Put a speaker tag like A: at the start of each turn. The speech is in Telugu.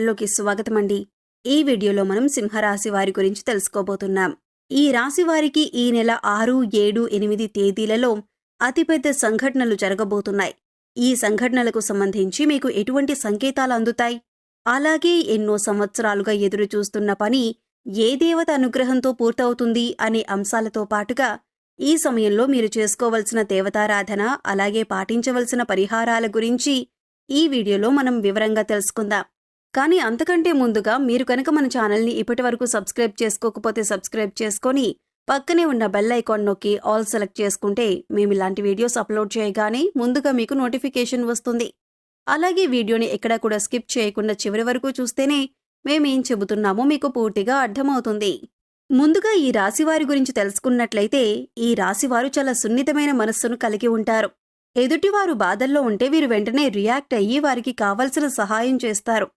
A: లోకి స్వాగతమండి. ఈ వీడియోలో మనం సింహరాశి వారి గురించి తెలుసుకోబోతున్నాం. ఈ రాశి వారికి ఈ నెల 6, 7, 8 తేదీలలో అతిపెద్ద సంఘటనలు జరగబోతున్నాయి. ఈ సంఘటనలకు సంబంధించి మీకు ఎటువంటి సంకేతాలు అందుతాయి? అలాగే ఎన్నో సంవత్సరాలుగా ఎదురు చూస్తున్న పని ఏ దేవత అనుగ్రహంతో పూర్తవుతుంది అనే అంశాలతో పాటుగా ఈ సమయంలో మీరు చేసుకోవలసిన దేవతారాధన అలాగే పాటించవలసిన పరిహారాల గురించి ఈ వీడియోలో మనం వివరంగా తెలుసుకుందాం. కానీ అంతకంటే ముందుగా మీరు కనుక మన ఛానల్ని ఇప్పటివరకు సబ్స్క్రైబ్ చేసుకోకపోతే సబ్స్క్రైబ్ చేసుకొని పక్కనే ఉన్న బెల్ ఐకాన్ నొక్కి ఆల్ సెలెక్ట్ చేసుకుంటే మేము ఇలాంటి వీడియోస్ అప్లోడ్ చేయగానే ముందుగా మీకు నోటిఫికేషన్ వస్తుంది. అలాగే వీడియోని ఎక్కడా కూడా స్కిప్ చేయకుండా చివరి వరకు చూస్తేనే మేమేం చెబుతున్నామో మీకు పూర్తిగా అర్థమవుతుంది. ముందుగా ఈ రాశివారి గురించి తెలుసుకున్నట్లయితే ఈ రాశివారు చాలా సున్నితమైన మనస్సును కలిగి ఉంటారు. ఎదుటివారు బాధల్లో ఉంటే వీరు వెంటనే రియాక్ట్ అయ్యి వారికి కావలసిన సహాయం చేస్తారు.